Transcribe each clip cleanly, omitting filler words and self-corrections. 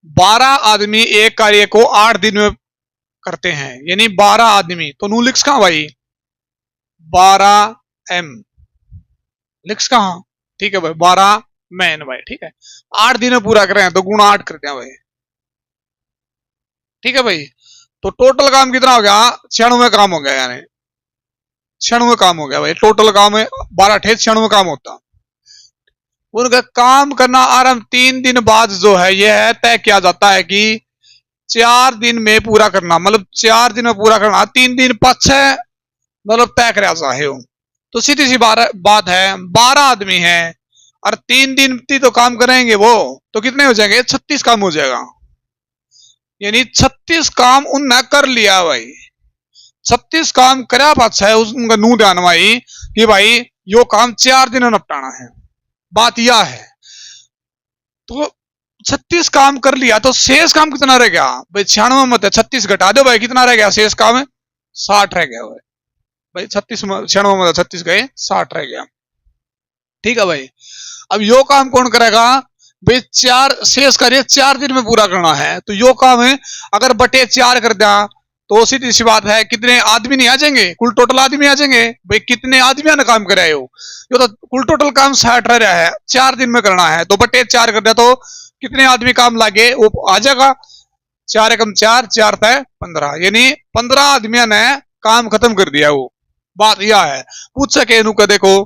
12 आदमी एक कार्य को 8 दिन में करते हैं, यानी 12 आदमी, तो नू लिख्स कहां भाई, 12m लिख्स कहां, ठीक है भाई, 12 मैन भाई, ठीक है, 8 दिन में पूरा करें तो गुणा 8 करते हैं भाई, ठीक है भाई। तो टोटल काम कितना हो गया, 96 काम हो गया, यानी 96 काम हो गया भाई, टोटल काम है 12 ठे 96 काम होता। उनका काम करना आरंभ 3 दिन बाद जो है यह है तय किया जाता है कि 4 दिन में पूरा करना, मतलब 4 दिन में पूरा करना, 3 दिन पाछे मतलब तय करा चाहे हो। तो सीधी सी बात है, 12 आदमी है और 3 दिन तो काम करेंगे वो, तो कितने हो जाएंगे, 36 काम हो जाएगा, यानी 36 काम उनने कर लिया भाई। 36 काम करा पाछा है उनका नू ध्यान भाई कि भाई यो काम 4 दिन में निपटाना है, बात यह है। तो 36 काम कर लिया तो शेष काम कितना रह गया भाई, 96 मत है 36 घटा दो भाई, कितना रह गया शेष काम है, 60 रह गया भाई, भाई 36 96 में 36 गए 60 रह गया, ठीक है भाई। अब यो काम कौन करेगा भाई, 4 शेष कार्य 4 दिन में पूरा करना है, तो यो काम है अगर बटे 4 कर दिया तो सीधी सी बात है कितने आदमी नहीं आ जाएंगे, कुल टोटल आदमी आ जाएंगे भाई, कितने आदमियों ने काम कराए हो, यो तो कुल टोटल काम 60 रह रहा है, 4 दिन में करना है, तो बटे 4 कर दिया तो कितने आदमी काम लागे वो आ जाएगा, 4 एकम 4 4 तय 15, यानी 15 आदमियों ने काम खत्म कर दिया। वो बात यह है, पूछ सके का देखो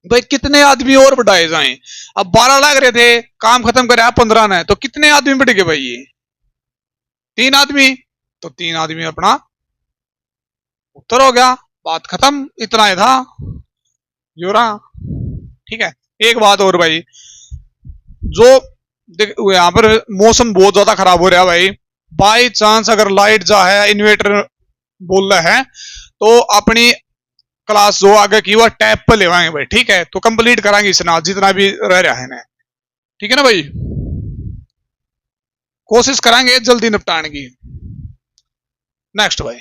भाई कितने आदमी और बढ़ाए जाएं, अब 12 लाग रहे थे काम खत्म कराया 15 ने, तो कितने आदमी बढ़ गए भाई, ये 3 आदमी, तो 3 आदमी अपना उत्तर हो गया, बात खत्म, इतना ही था योरा, ठीक है। एक बात और भाई, जो यहां पर मौसम बहुत ज्यादा खराब हो रहा है भाई, बाई चांस अगर लाइट जा है, इन्वेटर बोल रहा है, तो अपनी क्लास जो आगे की वो टैब पर लेवाएंगे भाई, ठीक है, तो कंप्लीट कराएंगे इसना जितना भी रह रहा है ना, ठीक है ना भाई, कोशिश कराएंगे जल्दी निपटाने की। नेक्स्ट भाई,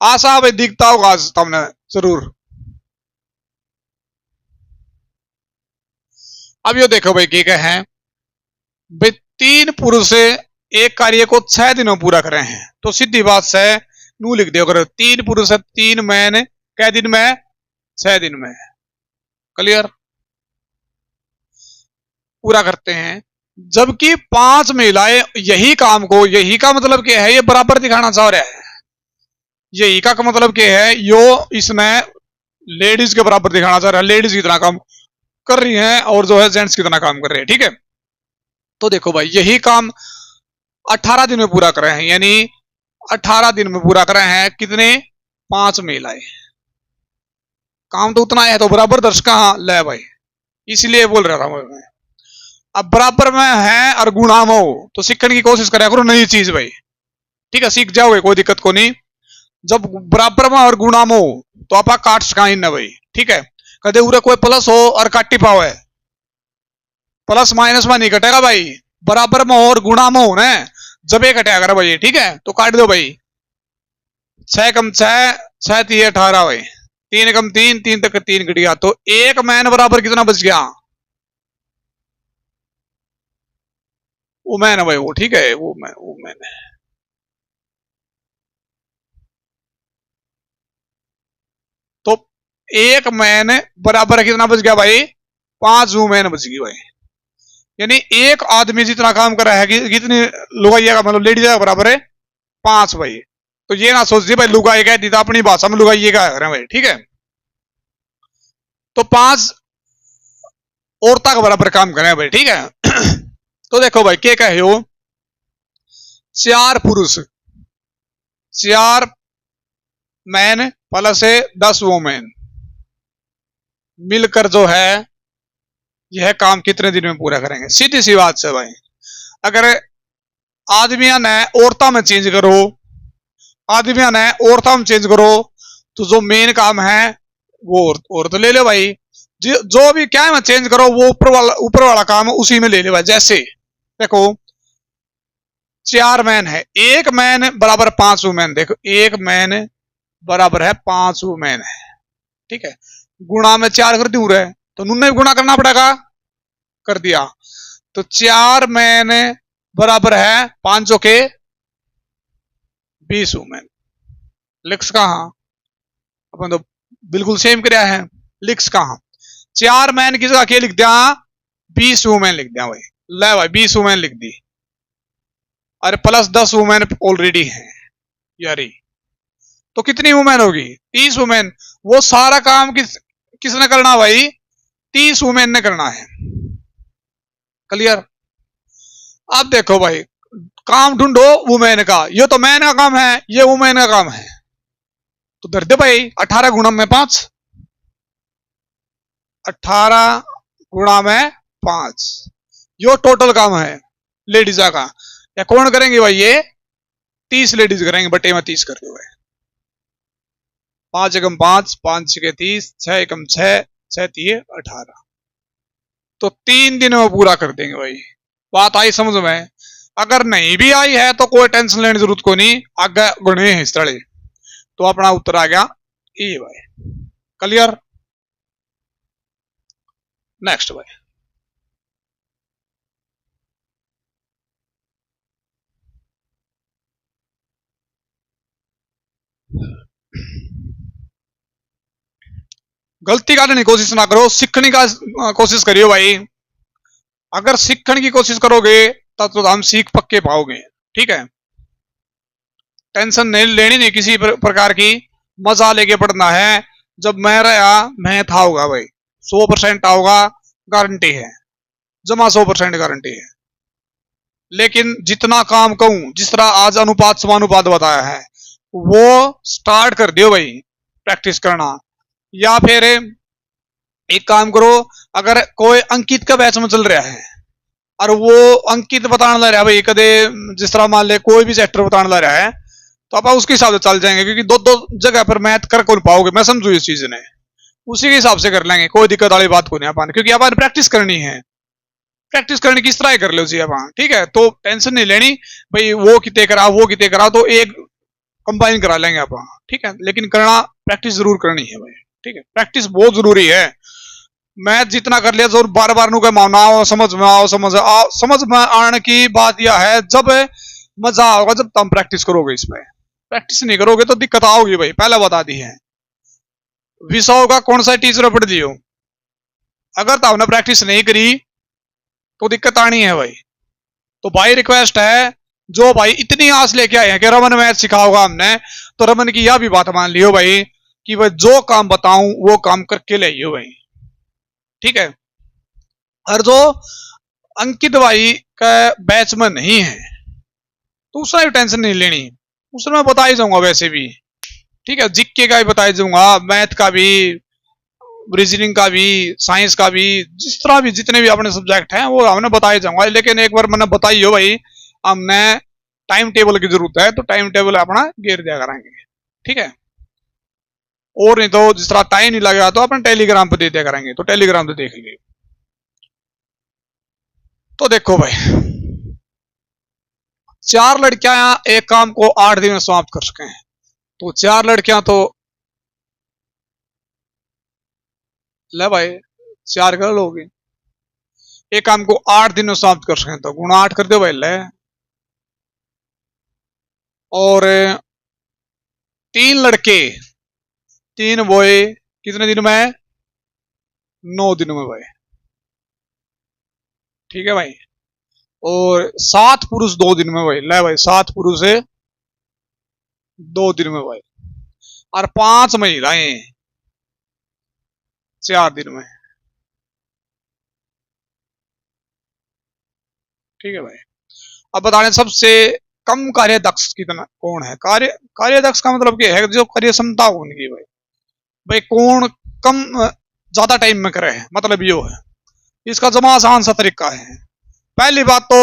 आशा भाई दिखता होगा आज तुमने जरूर। अब यो देखो भाई क्या है भाई, 3 पुरुष एक कार्य को 6 दिनों पूरा करे हैं, तो सीधी बात से नू लिख दो, अगर 3 पुरुष 3 मैन कै दिन में, 6 दिन में, क्लियर, पूरा करते हैं। जबकि 5 महिलाएं यही काम को, यही का मतलब क्या है, ये बराबर दिखाना चाह रहा है, यही का मतलब क्या है, यो इसने लेडीज के बराबर दिखाना चाह रहा है, लेडीज कितना काम कर रही हैं और जो है जेंट्स कितना काम कर रहे हैं, ठीक है। तो देखो भाई यही काम 18 दिन में पूरा कर रहे हैं, यानी 18 दिन में पूरा कर रहे हैं कितने, 5 महिलाएं, काम तो उतना है, तो बराबर दर्श कहां ले भाई, इसलिए बोल रहा था मैं। अब बराबर में है और गुणा में हो तो सीखने की कोशिश करा करो नई चीज भाई, ठीक है, सीख जाओगे कोई दिक्कत को नहीं। जब बराबर में और गुणा में हो तो आप काट सकाई ना भाई, ठीक है, कदे उरे कोई प्लस हो और काटी पाओ, प्लस माइनस में नहीं कटेगा भाई, बराबर में और गुणा में हो ना, जब ये कटेगा कर भाई, ठीक है, तो काट दो भाई, 6 कम 6 6 3 18 भाई, 3 कम 3 3 तक 3 कट गया, तो एक मैन बराबर कितना बच गया, वो मैन है भाई, वो ठीक है, वो मैन है, तो एक मैन बराबर कितना बच गया भाई, 5 वूमेन बच गई भाई, यानी एक आदमी जितना काम कर रहा है कितनी लुगाइया का मतलब लेडीज का बराबर है 5 भाई। तो ये ना सोचिए भाई लुगाई कहती था अपनी भाषा में लुगाई का है भाई, ठीक है, तो 5 औरता का बराबर काम करें भाई, ठीक है। तो देखो भाई क्या कहे हो, 4 पुरुष 4 मैन प्लस 10 वोमेन मिलकर जो है यह काम कितने दिन में पूरा करेंगे, सीधी सी बात से भाई, अगर आदमियों ने औरतों में चेंज करो, आदमियों ने औरतों में चेंज करो, तो जो मेन काम है वो औरत ले लो भाई, जो भी क्या है चेंज करो वो ऊपर वाला काम उसी में ले लो भाई। जैसे देखो 4 मैन है, एक मैन बराबर 5 वुमेन, देखो एक मैन बराबर है 5 वुमेन है, ठीक है, गुणा में 4 कर दूं रहे, तो नूने भी गुणा करना पड़ेगा, कर दिया। तो 4 मैन बराबर है 5 के 20 वुमेन। लिख्स कहां, अपन तो बिल्कुल सेम कराया है। लिख्स कहां, 4 मैन की जगह क्या लिख दिया, 20 वुमेन लिख दिया भाई। ले भाई 20 वुमेन लिख दी, अरे प्लस 10 वुमेन ऑलरेडी है यारी, तो कितनी वुमेन होगी, 30 वुमेन। वो सारा काम किसने करना भाई, 30 वुमेन ने करना है। क्लियर। अब देखो भाई, काम ढूंढो वुमेन का, ये तो मैन का काम है, ये वुमेन का काम है। तो धर दे भाई 18 गुणा में 5, 18 गुणा में 5, यो टोटल काम है लेडीजा का। या कौन करेंगे भाई, ये 30 लेडीज करेंगे, बटे में 30 कर दो भाई। 5 एकम 5, 5 के 30, 6 एकम 6, 6 3 18। तो 3 दिन में पूरा कर देंगे भाई। बात आई समझ में। अगर नहीं भी आई है तो कोई टेंशन लेने की जरूरत को नहीं, आगे गुणे हैं इस तरह। तो अपना उत्तर आ गया ये भाई। क्लियर। नेक्स्ट भाई, गलती करने की कोशिश ना करो, सीखने का कोशिश करियो भाई। अगर सीखने की कोशिश करोगे तब तो हम सीख पक्के पाओगे। ठीक है, टेंशन नहीं लेनी नहीं किसी प्रकार की, मजा लेके पढ़ना है। जब मैं रहा मैं था होगा भाई, 100% आओगा, गारंटी है, जमा 100% गारंटी है। लेकिन जितना काम कहूं, जिस तरह आज अनुपात समानुपात बताया है, वो स्टार्ट कर दियो भाई प्रैक्टिस करना। या फिर एक काम करो, अगर कोई अंकित का बैच में चल रहा है और वो अंकित बताने लग रहा है भाई, कदे जिस तरह मान ले कोई भी चैप्टर बताने लग रहा है, तो आप उसके हिसाब से चल जाएंगे, क्योंकि दो दो जगह पर मैथ कर कौन पाओगे, मैं समझू इस चीज ने, उसी के हिसाब से कर लेंगे, कोई दिक्कत वाली बात को नहीं अपन, क्योंकि अपन प्रैक्टिस करनी है। प्रैक्टिस करने की इस तरह कर लो जी अपन, ठीक है। तो टेंशन नहीं लेनी भाई, वो कितने करा वो कितने करा, तो एक कंबाइन करा लेंगे अपन, ठीक है। लेकिन करना प्रैक्टिस जरूर करनी है भाई, ठीक है, प्रैक्टिस बहुत जरूरी है। मैथ जितना कर लिया तो बार बार नु माना आओ समझ में आओ, समझ में आने की बात यह है, जब मजा आओगा जब तुम प्रैक्टिस करोगे। इसमें प्रैक्टिस नहीं करोगे तो दिक्कत आओगी भाई, पहले बता दी है। विषयों का कौन सा टीचर पढ़ दियो, अगर तो आपने प्रैक्टिस नहीं करी तो दिक्कत आनी है भाई। तो भाई रिक्वेस्ट है, जो भाई इतनी आस लेके आए हैं कि रमन मैथ सिखाओगा हमने, तो रमन की यह भी बात मान लियो भाई कि भाई जो काम बताऊं वो काम करके ले भाई, ठीक है। और जो अंकित भाई का बैच में नहीं है तो उसका भी टेंशन नहीं लेनी, उसमें मैं बता ही जाऊंगा वैसे भी, ठीक है। जीके का भी बता ही जाऊंगा, मैथ का भी, रीजनिंग का भी, साइंस का भी, जिस तरह भी जितने भी अपने सब्जेक्ट हैं वो हमने बताए जाऊंगा। लेकिन एक बार मैंने बताई हो भाई, हमने टाइम टेबल की जरूरत है, तो टाइम टेबल अपना घेर दिया करेंगे, ठीक है। और नहीं तो जिस तरह टाइम नहीं लगेगा तो अपन टेलीग्राम पे दे दिया करेंगे, तो टेलीग्राम पे देख लीजिए। तो देखो भाई, 4 लड़कियां एक काम को 8 दिन में समाप्त कर सके हैं, तो 4 लड़कियां तो ले भाई 4 कर लोगे, एक काम को 8 दिन में समाप्त कर सके तो गुणा 8 कर दो भाई ले। और 3 लड़के 3 बॉय कितने दिन में, 9 दिन में भाई, ठीक है भाई। और 7 पुरुष 2 दिन में भाई, ले भाई 7 पुरुष है 2 दिन में भाई, और 5 महिलाएं 4 दिन में, ठीक है भाई। अब बताने सबसे कम कार्यदक्ष कितना कौन है, कार्यदक्ष का मतलब क्या है, जो कार्य क्षमता हो उनकी भाई, भाई कौन कम ज्यादा टाइम में करे है, मतलब यो है। इसका जमा आसान सा तरीका है। पहली बात तो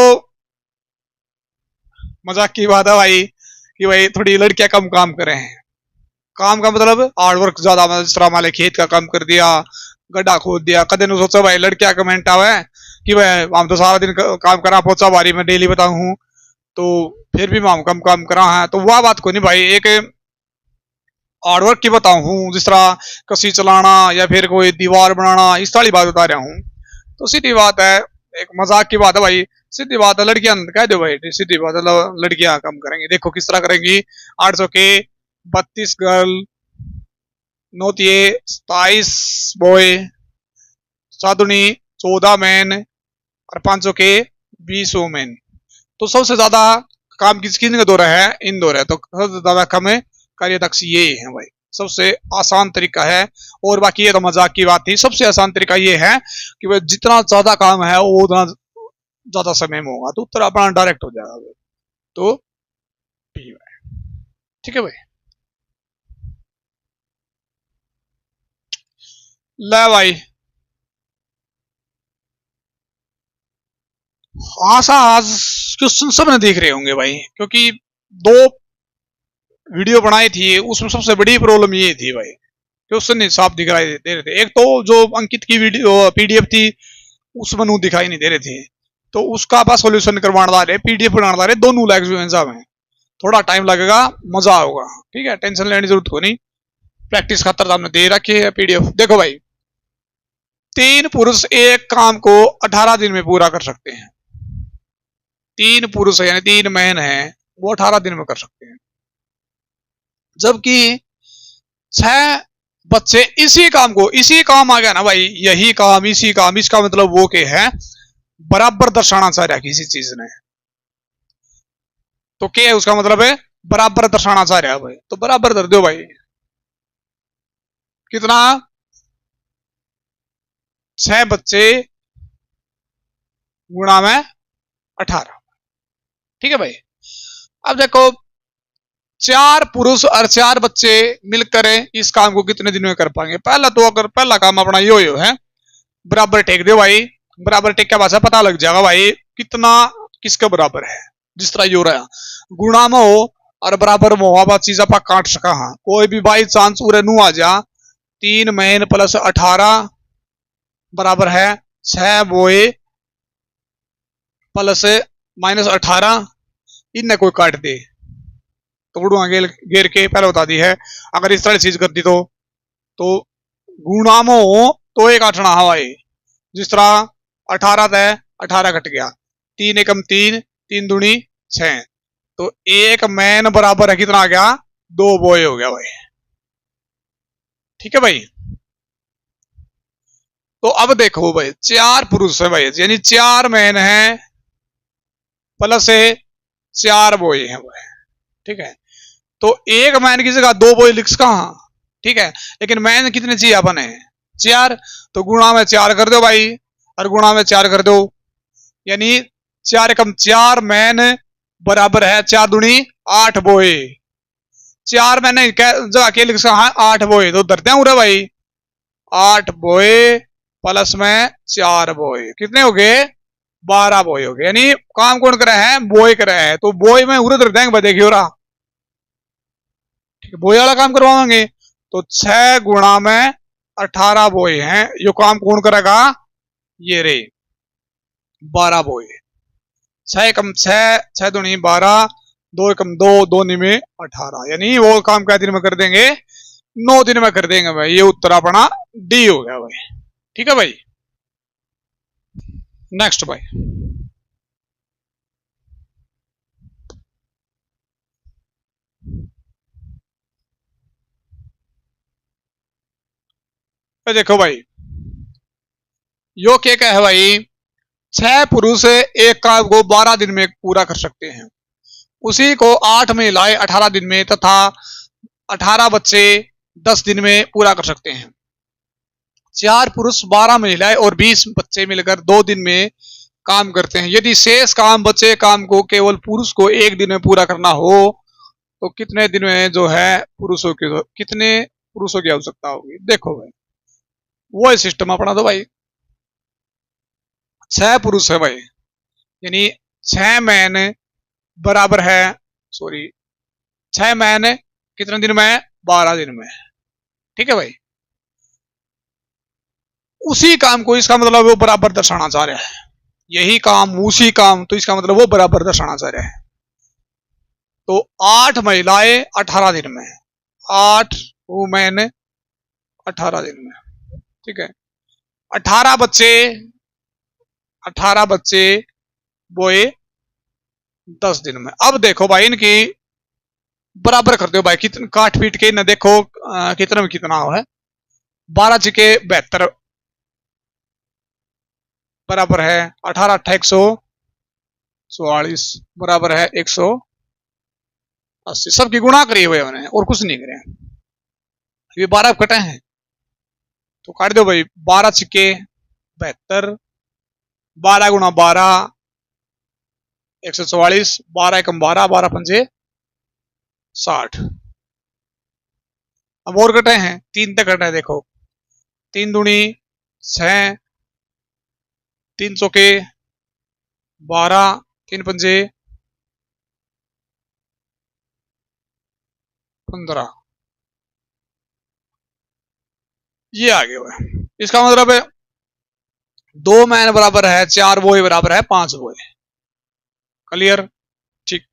मजाक की बात है भाई कि भाई थोड़ी लड़कियां कम काम करे हैं, काम का मतलब हार्ड वर्क ज्यादा, मतलब जिस तरह हमारे खेत का काम कर दिया, गड्ढा खोद दिया, कदे न सोचो भाई लड़कियां कमेंट आवे कि भाई हम तो सारा दिन काम करा, पोचा बारी में डेली बताऊ हूँ, तो फिर भी हम कम काम करा है, तो वह बात को नहीं भाई। एक हार्डवर्क की बताऊं हूं, जिस तरह कसी चलाना या फिर कोई दीवार बनाना, इस वाली बात बता रहा हूं। तो सीधी बात है, एक मजाक की बात है भाई, सीधी बात है, लड़कियां कह दो भाई, सीधी बात है, लड़कियां कम करेंगी। देखो किस तरह करेंगी। 800 के 32 गर्ल, 27 बॉय, 14 मैन और 500 के 20 वोमेन। तो सबसे ज्यादा काम किन दो रहा है, इन दो रहा है। तो सबसे ज्यादा कम कार्य दक्ष ये है भाई, सबसे आसान तरीका है। और बाकी ये तो मजाक की बात थी, सबसे आसान तरीका ये है कि भाई जितना ज्यादा काम है वो उतना ज्यादा समय में होगा, तो उत्तर अपना डायरेक्ट हो जाएगा भाई। तो ठीक है भाई। ले भाई, आशा आज क्वेश्चन सब ने देख रहे होंगे भाई, क्योंकि 2 वीडियो बनाई थी, उसमें सबसे बड़ी प्रॉब्लम ये थी भाई, क्वेश्चन नहीं साफ दिखाई दे रहे थे। एक तो जो अंकित की वीडियो पीडीएफ थी उसमें नू दिखाई नहीं दे रहे थे, तो उसका आप सोल्यूशन करवाना रहे, पीडीएफ बनाना रहे, दोनों एग्जाम है। थोड़ा टाइम लगेगा, मजा होगा, ठीक है, टेंशन लेने की जरूरत को नहीं। प्रैक्टिस खातर हमने दे रखी है पीडीएफ। देखो भाई, 3 पुरुष एक काम को 18 दिन में पूरा कर सकते हैं। 3 पुरुष यानी 3 मैन है, वो 18 दिन में कर सकते हैं। जबकि 6 बच्चे इसी काम को, इसी काम आ गया ना भाई, यही काम इसी काम, इसका मतलब वो के है बराबर दर्शाना चाह रहा है किसी चीज ने। तो क्या है उसका मतलब है बराबर दर्शाना चाह रहा है भाई, तो बराबर दर दो भाई। कितना? 6 बच्चे गुणा में 18, ठीक है भाई। अब देखो 4 पुरुष और 4 बच्चे मिलकर इस काम को कितने दिन में कर पाएंगे। पहला तो अगर पहला काम अपना यो है, बराबर टेक दो भाई। बराबर टेक क्या भाषा पता लग जाएगा भाई कितना किसके बराबर है। जिस तरह यो रहा गुणा में हो और बराबर में हो, अब चीज आप काट सका। हाँ, कोई भी बाई चांस उरे नू आ जा, 3 मैन प्लस 18 बराबर है 6 बोए प्लस -18, इनने कोई काट दे तो गुणा घेर के पहले बता दी है। अगर इस तरह चीज कर दी तो गुणा में हो तो एक आठना हवाई, जिस तरह 18 है 18 कट गया, 3 एकम 3, 3 दूनी 6, तो एक मैन बराबर है कितना आ गया 2 बॉय हो गया भाई, ठीक है भाई। तो अब देखो भाई 4 पुरुष है भाई, यानी 4 मैन है प्लस 4 बॉय है भाई, ठीक है। तो एक मैन की जगह 2 बॉय लिख कहा, ठीक है, लेकिन मैन कितने चाहिए अपन है 4, तो गुणा में 4 कर दो भाई और गुणा में 4 कर दो, यानी 4 कम 4 मैन बराबर है 4 दूनी 8 बॉय। 4 मैंने जगह के लिख कहा 8 बॉय, तो धरते हैं भाई 8 बॉय प्लस में 4 बॉय, कितने हो गए 12 बॉय हो गए। यानी काम कौन कर रहे हैं बॉय कर रहे हैं, तो बॉय में उरे धर देंगे देखिए हो रहा, ठीक है, बॉय वाला काम करवाएंगे। तो 6 गुणा में 18 बॉय हैं, यो काम कौन करेगा ये रे 12 बॉय। 6 कम 6, 6 दूनी 12, 2 कम 2, 2 में 18, यानी वो काम क्या दिन में कर देंगे 9 दिन में कर देंगे भाई। ये उत्तर अपना डी हो गया भाई, ठीक है भाई। नेक्स्ट भाई, देखो भाई यो क्या है भाई, 6 पुरुष एक काम को 12 दिन में पूरा कर सकते हैं, उसी को 8 महिलाएं 18 दिन में तथा 18 बच्चे 10 दिन में पूरा कर सकते हैं। 4 पुरुष 12 महिलाएं और 20 बच्चे मिलकर 2 दिन में काम करते हैं। यदि शेष काम बचे काम को केवल पुरुष को 1 दिन में पूरा करना हो तो कितने दिन में जो है कितने पुरुषों की आवश्यकता होगी। देखो भाई वो सिस्टम अपना तो भाई 6 पुरुष है भाई, यानी 6 मैन बराबर है, सॉरी 6 मैन कितने दिन में 12 दिन में, ठीक है भाई। उसी काम को इसका मतलब वो बराबर दर्शाना चाह रहा है, यही काम उसी काम, तो इसका मतलब वो बराबर दर्शाना चाह रहा है। तो 8 महिलाएं 18 दिन में, 8 वुमेन 18 दिन में। ठीक है, 18 बच्चे, 18 बच्चे बोए 10 दिन में। अब देखो भाई इनकी बराबर कर दो भाई, कितने काट पीट के न देखो कितना में कितना हो है। 12 छिके 72 बराबर है 18 8 144 बराबर है 180। सबकी गुणा करी हुए उन्हें और कुछ नहीं करे। ये 12 कटे हैं तो काट दो भाई। 12 छिके 72, 12 गुणा 12 144, 12 एकम 12, 12 पंजे 60। अब और कटे हैं, 3 तक कटे हैं देखो। 3 दूनी 6, 3 चौके 12, 3 पंजे 15। ये आ गया हुआ। इसका मतलब है 2 मैन बराबर है 4 बोए बराबर है 5 बोए। क्लियर? ठीक।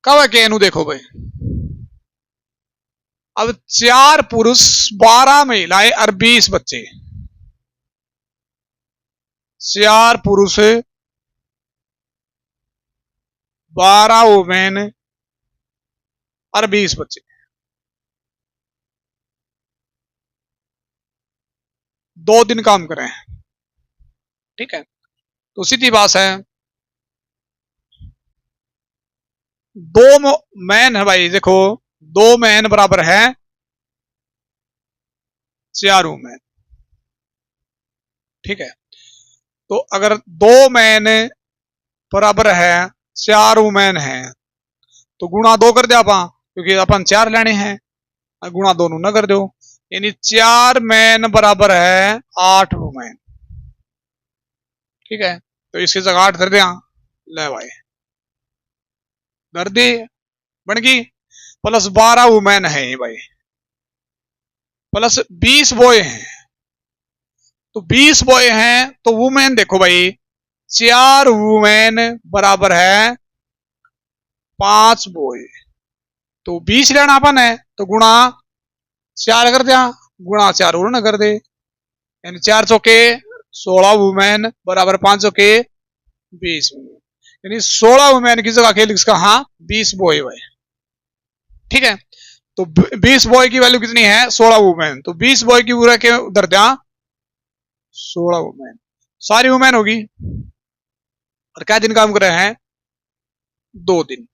कब है केनू देखो भाई। अब 4 पुरुष 12 महिलाएं और 20 बच्चे। 4 पुरुष 12 वुमेन और 20 बच्चे। 2 दिन काम करें। ठीक है, तो सीधी बात है 2 मैन है भाई। देखो 2 मैन बराबर है 4 वुमेन। ठीक है, तो अगर 2 मैन बराबर है 4 वुमेन है तो गुणा 2 कर दिया अपन, क्योंकि अपन 4 लेने हैं। गुणा 2 न कर दो, यानी 4 मैन बराबर है 8 वुमेन। ठीक है, तो इसकी जगह 8 धर दिया। ले भाई धर दी, बन गई। प्लस 12 वुमेन है भाई, प्लस 20 बॉय हैं। तो 20 बॉय हैं तो वुमेन देखो भाई 4 वुमेन बराबर है 5 बॉय। तो 20 लेना अपन है तो गुणा 4 कर दिया, गुणा 4 और न कर दे, यानी 4 चौके 16 वुमेन बराबर 5 चौके 20 वुमेन, यानी 16 वुमेन की जगह के लिख कहा 20 बॉय हुए। ठीक है, तो 20 बॉय की वैल्यू कितनी है 16 वुमेन, तो 20 बॉय की पूरा के उधर दिया 16 वुमेन, सारी वुमेन होगी। और क्या दिन काम कर रहे हैं 2 दिन।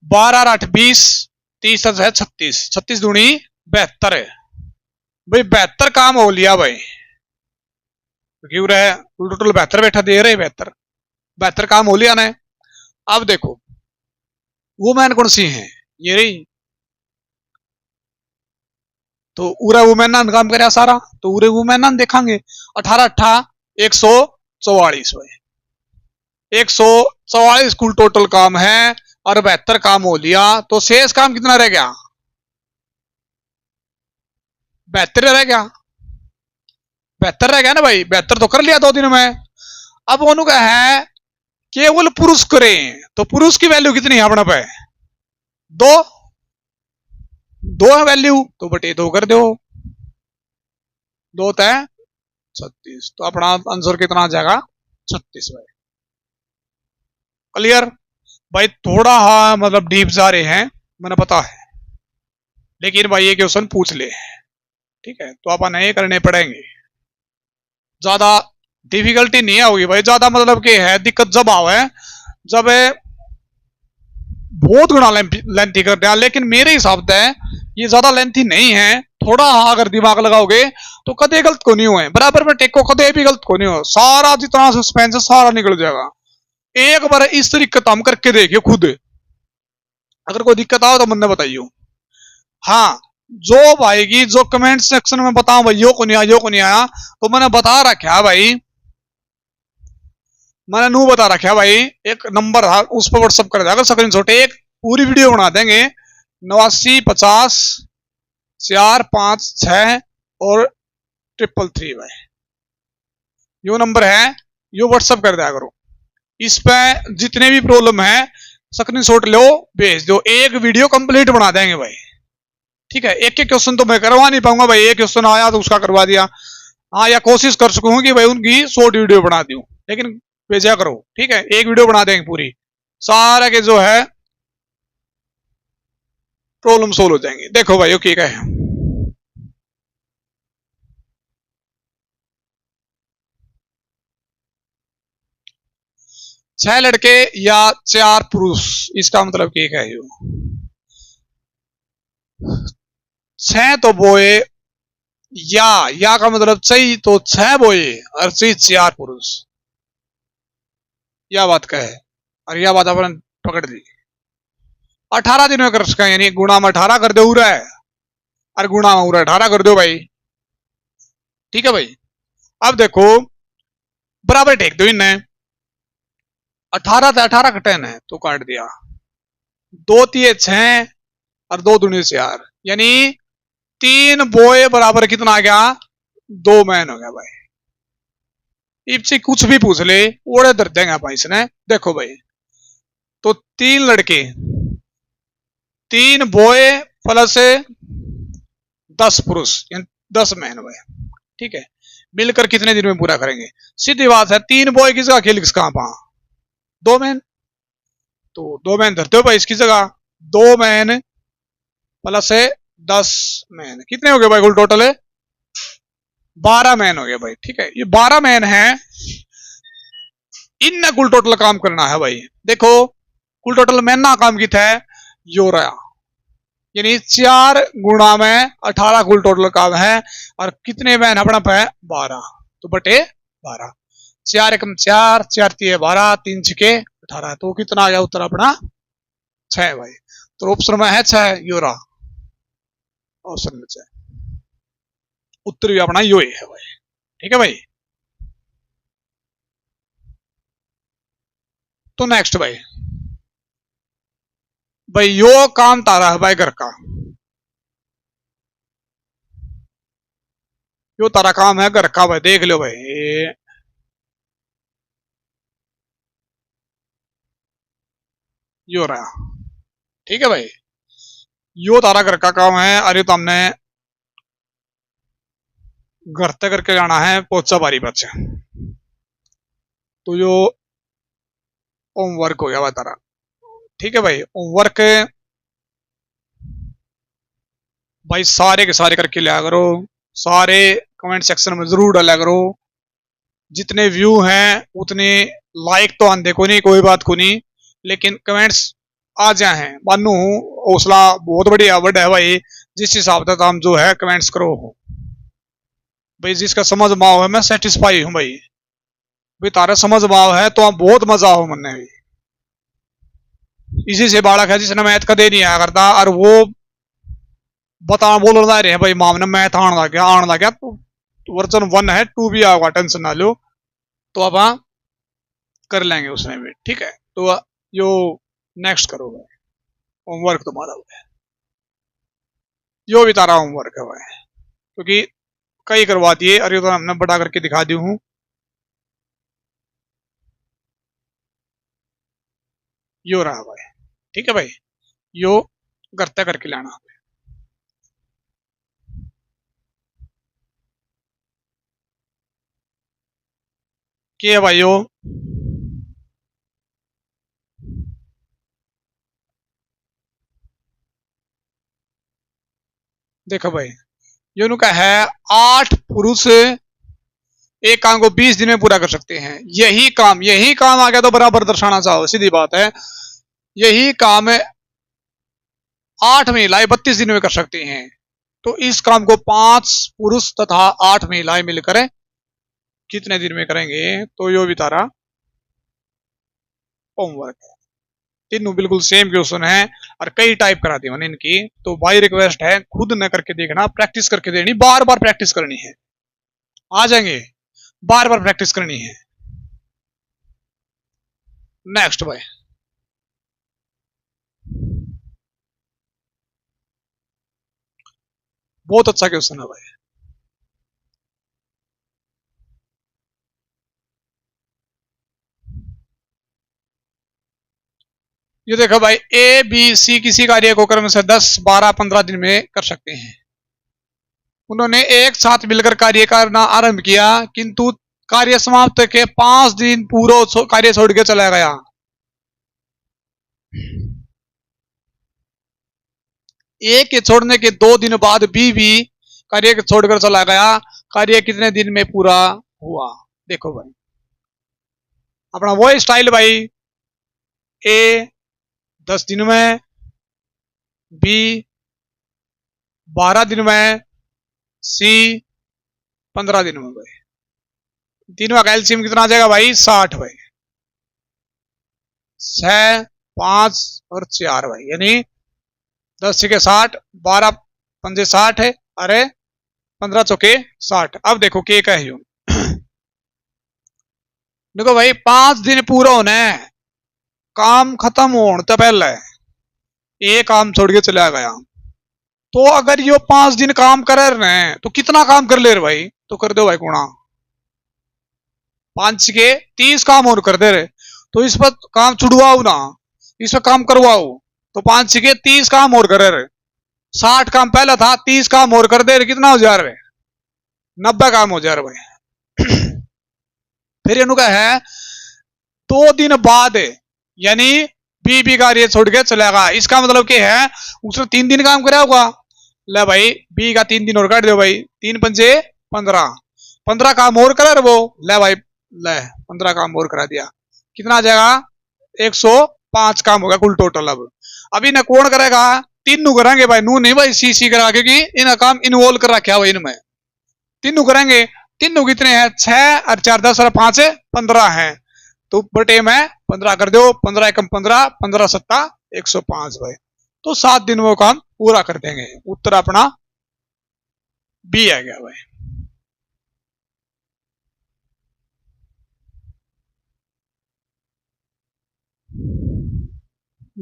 12 8 20, 30 है 36, 36 दूनी 72 है भाई। 72 काम हो लिया भाई, क्यों रहे टोटल 72 बैठा दे रहे 72 72 काम हो लिया ना। अब देखो वुमेन कौन सी है, ये रही। तो पूरा वुमेन ना काम करे सारा, तो पूरे वुमेन ना देखेंगे 18 8 144 भाई। 144 कुल टोटल काम है और 72 काम हो लिया, तो शेष काम कितना रह गया 72 रह गया। 72 रह गया ना भाई, 72 तो कर लिया 2 दिन में। अब उन्होंने है केवल पुरुष करें, तो पुरुष की वैल्यू कितनी है अपने पे 2 है वैल्यू, तो बटे 2 कर दो, 2 तय 36, तो अपना आंसर कितना आ जाएगा 36 भाई। क्लियर भाई? थोड़ा हाँ मतलब डीप जा रहे हैं मैंने पता है, लेकिन भाई ये क्वेश्चन पूछ ले। ठीक है, तो अपन ये करने पड़ेंगे, ज्यादा डिफिकल्टी नहीं होगी भाई। ज्यादा मतलब कि है दिक्कत जब आवे जब बहुत गुना लेंथी कर दिया, लेकिन मेरे हिसाब से ये ज्यादा लेंथी नहीं है। थोड़ा अगर दिमाग लगाओगे तो कदे गलत को नहीं हुए, बराबर में टेको कदे भी गलत को नहीं हो, सारा जितना सस्पेंस है सारा निकल जाएगा। एक बार इस तरीके काम करके देखिए खुद, अगर कोई दिक्कत आओ तो मन बताइयो। हाँ, जो भाई जो कमेंट सेक्शन में बताओ भाई यो को नहीं आया यो को नहीं आया, तो मैंने बता रखा भाई, मैंने नू बता रखा भाई। एक नंबर था उस पर व्हाट्सअप कर देगा स्क्रीनशॉट, एक पूरी वीडियो बना देंगे 89 50 4 5 6 और 333 भाई। यो नंबर है, यो व्हाट्सअप कर दिया करो। इस पे जितने भी प्रॉब्लम है स्क्रीनशॉट लो, भेज दो, एक वीडियो कंप्लीट बना देंगे भाई। ठीक है, एक एक क्वेश्चन तो मैं करवा नहीं पाऊंगा भाई, एक क्वेश्चन आया तो उसका करवा दिया। हाँ, या कोशिश कर सकूं कि भाई उनकी शॉर्ट वीडियो बना दूं, लेकिन भेजा करो। ठीक है, एक वीडियो बना देंगे पूरी, सारा के जो है प्रॉब्लम सोल्व हो जाएंगे। देखो भाई ओके क्या है, 6 लड़के या 4 पुरुष, इसका मतलब क्या है? यो 6 तो बोए, या का मतलब सही तो 6 बोए और सही 4 पुरुष, यह बात का है। और यह बात अपन पकड़ ली, 18 दिन में कर सका, यानी गुणा में 18 कर दो उरा है, और गुणा में उरा 18 कर दो भाई। ठीक है भाई, अब देखो बराबर टेक दो इन्हें, 18 से 18 का 10 है तो काट दिया, 2 तिये 6 और 2 दूनी 4, यानी 3 बोए बराबर कितना आ गया? 2 मैन हो गया भाई। इससे कुछ भी पूछ ले ओड़े दर देंगे भाई इसने। देखो भाई, तो 3 लड़के, 3 बोए प्लस 10 पुरुष, यानी 10 मैन हुए। ठीक है, मिलकर कितने दिन में पूरा करेंगे? सीधी बात है, 3 बोए की जगह खेल किसका पा 2 मैन, तो 2 मैन धरते हो भाई इसकी जगह, 2 मैन प्लस 10 मैन, कितने हो गए भाई कुल टोटल है? 12 मैन हो गए भाई। ठीक है, ये 12 मैन है, इन कुल टोटल काम करना है भाई। देखो कुल टोटल मैन ना काम कितना है? यो रहा, यानी 4 गुणा में 18 कुल टोटल काम है, और कितने मैन अपना पे 12, तो बटे 12, 4 एकम 4, 4 तिये 12, 3 छिके 18, तो कितना आ गया उत्तर अपना? 6 भाई। तो ऑप्शन में है 6 यूरा, ऑप्शन में 6, उत्तर भी अपना यो ही है भाई। ठीक है भाई, तो नेक्स्ट भाई, भाई यो काम तारा है भाई घर का, यो तारा काम है घर का भाई, देख लो भाई, यो रहा। ठीक है भाई, यो तारा घर का काम है, अरे तो हमने घर तक करके जाना है पोचा बारी बच्चे, तो यो होमवर्क हो गया भाई तारा। ठीक है भाई, होमवर्क भाई सारे के सारे करके लिया करो, सारे कमेंट सेक्शन में जरूर डाला करो, जितने व्यू हैं उतने लाइक तो आंधे को नहीं, कोई बात को नहीं, लेकिन कमेंट्स आ जाए हैं मानू, हौसला बहुत बढ़िया वर्ड है भाई। जिस हिसाब से हम जो है कमेंट्स करो भाई, जिसका समझ में आओ है मैं सेटिस्फाई हूं भाई, भाई तारा समझ में आओ है तो हम बहुत मजा आओ मन भी। इसी से बालक है जिसने मैथ कदे नहीं आया करता, और वो बता बोल रहे हैं भाई मामने मैथ आने लग गया तो वर्जन 1 है, 2 भी आएगा, टेंशन ना लो, तो अब हाँ कर लेंगे उसमें भी। ठीक है, तो यो नेक्स्ट करो भाई, होमवर्क तुम्हारा है, यो भी तारा होमवर्क है भाई, क्योंकि कई करवा दिए, अरे तो हमने बड़ा करके दिखा दी हूँ। यो रहा भाई। ठीक है भाई, यो करते करके लाना। क्या है भाई यो? देखो भाई, यो का है 8 पुरुष एक काम को 20 दिन में पूरा कर सकते हैं। यही काम आ गया तो बराबर दर्शाना चाहो, सीधी बात है। यही काम 8 महिलाएं 32 दिन में कर सकती हैं, तो इस काम को 5 पुरुष तथा 8 महिलाएं मिलकर कितने दिन में करेंगे? तो यो भी तारा होमवर्क है। तीनों बिल्कुल सेम क्वेश्चन है, और कई टाइप कराती मैंने इनकी, तो भाई रिक्वेस्ट है खुद न करके देखना, प्रैक्टिस करके देनी, बार बार प्रैक्टिस करनी है, आ जाएंगे, बार बार प्रैक्टिस करनी है। नेक्स्ट भाई, बहुत अच्छा क्वेश्चन है भाई। ये देखो भाई, ए बी सी किसी कार्य को क्रम से 10 12 15 दिन में कर सकते हैं। उन्होंने एक साथ मिलकर कार्य करना आरंभ किया, किंतु कार्य समाप्त के 5 दिन पूरा कार्य छोड़ के चला गया। ए के छोड़ने के 2 दिन बाद बी भी कार्य छोड़कर चला गया। कार्य कितने दिन में पूरा हुआ? देखो भाई, अपना वो स्टाइल भाई, ए 10 दिन में, बी 12 दिन में, सी 15 दिन में। भाई तीनों का एलसीएम कितना आ जाएगा भाई? 60 भाई। 6 5 और 4 भाई, यानी 10 छके 60, 12 पंजे 60 है, अरे 15 चौके 60। अब देखो के का है, देखो भाई 5 दिन पूरा होने, काम खत्म होने तो पहले ये काम छोड़ के चला गया। तो अगर ये 5 दिन काम कर रहे हैं तो कितना काम कर ले रहे भाई? तो कर दो भाई गुणा 5 के 30 काम और कर दे रहे, तो इस पर काम छुड़वाओ ना, इस पर काम करवाओ, तो 5 के 30 काम और कर रहे। 60 काम पहला था, 30 काम और कर दे रहे, कितना हो जा रहे? 90 काम हो जा रहे भाई। फिर इनका है 2 दिन बाद, यानी बी कार्य छोड़ के चलेगा। इसका मतलब क्या है? उसने 3 दिन काम कराया होगा, ले भाई बी का 3 दिन और काट दो भाई, 3 पंजे 15, 15 काम और करा वो, ले भाई ले 15 काम और करा दिया, कितना आ जाएगा? 105 काम होगा कुल टोटल। अब इन्हें कौन करेगा? तीनों करेंगे भाई, नू नहीं भाई, सी करा, क्योंकि इन्हें काम इन्वॉल्व कर रखा हुआ इनमें। तीनों करेंगे, तीनों कितने हैं? 6 और 4 10 और 5 15 है, तो बटे में 15 कर दो, 15 एकम 15, 15 सत्ता 105 भाई। तो 7 दिन वो काम पूरा कर देंगे। उत्तर अपना बी आ गया भाई।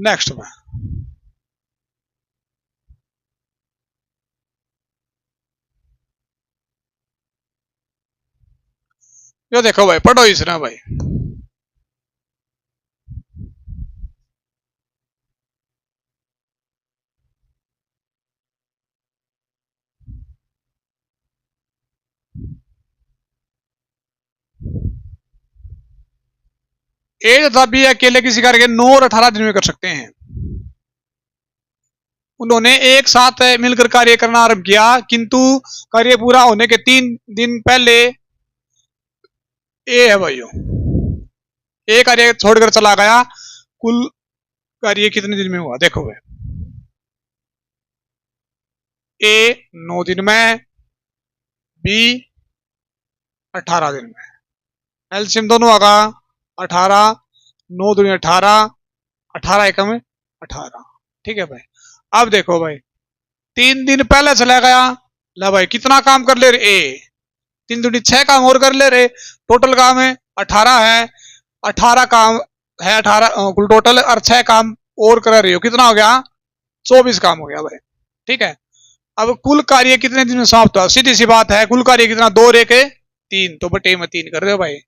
नेक्स्ट में ये देखो भाई, पढ़ो इसने भाई। ए तथा बी अकेले किसी कार्य के 9 और 18 दिन में कर सकते हैं। उन्होंने एक साथ मिलकर कार्य करना आरंभ किया, किंतु कार्य पूरा होने के 3 दिन पहले ए है भाइयों, ए कार्य छोड़कर चला गया। कुल कार्य कितने दिन में हुआ? देखो भाई, ए 9 दिन में, बी 18 दिन में, एलसीएम दोनों आगा 18, 9 दूनी 18, 18 एकम 18। ठीक है भाई। अब देखो भाई, 3 दिन पहले चला गया, ला भाई कितना काम कर ले रहे? ए 3 दूनी 6 काम और कर ले रहे, टोटल काम है 18 है, 18 काम है, 18 कुल टोटल, और 6 काम और कर रही हो, कितना हो गया? 24 काम हो गया भाई। ठीक है। अब कुल कार्य कितने दिन में समाप्त हुआ? सीधी सी बात है, कुल कार्य कितना? 2 रेखे 3, तो बटे में 3 कर रहे हो भाई,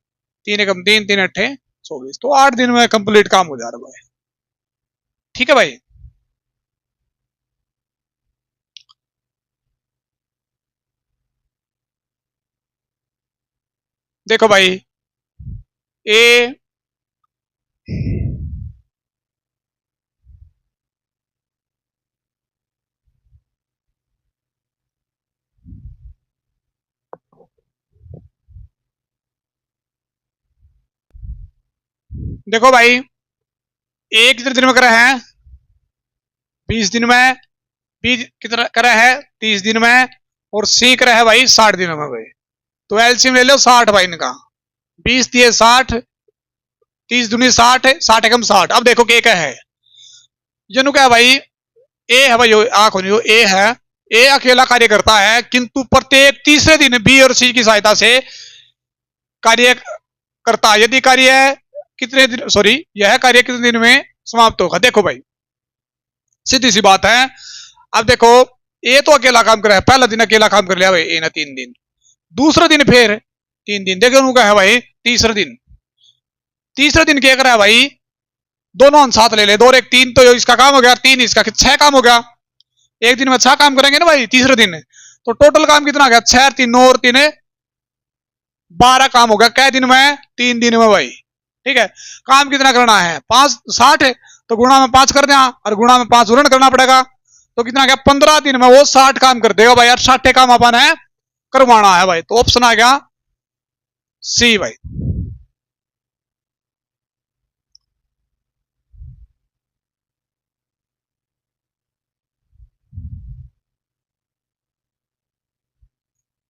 3 एकम 3, 3 अट्ठे 24, तो 8 दिन में कंप्लीट काम हो जा रहा भाई। ठीक है भाई। देखो भाई, ए देखो भाई, ए कितने दिन में करा है? 20 दिन में, बी कितना करा है? 30 दिन में, और सी करा है भाई 60 दिनों में भाई। तो एलसीएम ले लो 60 भाई इनका, 20 दिए 60, 30 दूनी 60 है, 60 एकम 60। अब देखो क्या है, जनू क्या है भाई? ए है भाई, आंख होनी, ए है, ए अकेला कार्य करता है, किंतु प्रत्येक तीसरे दिन बी और सी की सहायता से कार्य करता है। यदि कार्य कितने दिन, सॉरी, यह कार्य कितने दिन में समाप्त होगा? देखो भाई, सीधी सी बात है। अब देखो, ए तो अकेला काम कर रहा है, पहला दिन अकेला काम कर लिया भाई ए ने 3 दिन, दूसरा दिन फिर 3 दिन, देखो उनका है भाई तीसरा दिन। तीसरा दिन क्या कर रहा है भाई? दोनों हम साथ ले ले, 2 और 1 3, तो इसका काम हो गया, 3 इसका, 6 काम हो गया। एक दिन में 6 काम करेंगे ना भाई, तीसरे दिन तो टोटल काम कितना आ गया, 6 3 9 और 3 12 काम हो गया। कै दिन में, 3 दिन में भाई। ठीक है, काम कितना करना है, 5 60 है तो गुणा में 5 कर देना, और गुणा में 5 ऋण करना पड़ेगा, तो कितना गया, 15 दिन में वो 60 काम कर देगा भाई यार। 60 काम अपन है करवाना है भाई, तो ऑप्शन आ गया सी भाई।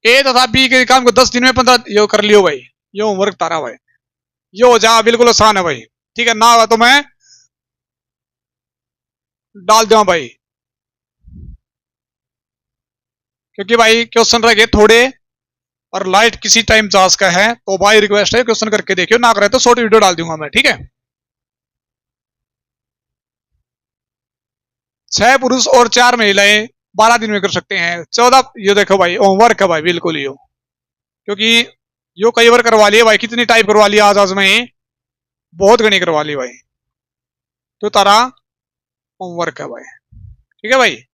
ए तथा बी के काम को 10 दिन में 15 यो कर लियो भाई, यो होमवर्क तारा भाई, यो हो जा बिल्कुल आसान है भाई। ठीक है, ना होगा तो मैं डाल दूंगा भाई, क्योंकि भाई क्वेश्चन रह गए थोड़े, और लाइट किसी टाइम चार्ज का है, तो भाई रिक्वेस्ट है क्वेश्चन करके देखियो, ना करे तो शॉर्ट वीडियो डाल दूंगा मैं। ठीक है, 6 पुरुष और 4 महिलाएं 12 दिन में कर सकते हैं 14, ये देखो भाई होमवर्क है भाई बिल्कुल यो, क्योंकि यो कई बार करवा लिए भाई, कितनी टाइप करवा लिया आज आज में, बहुत घनी करवा ली भाई, तो तारा होमवर्क है भाई। ठीक है भाई।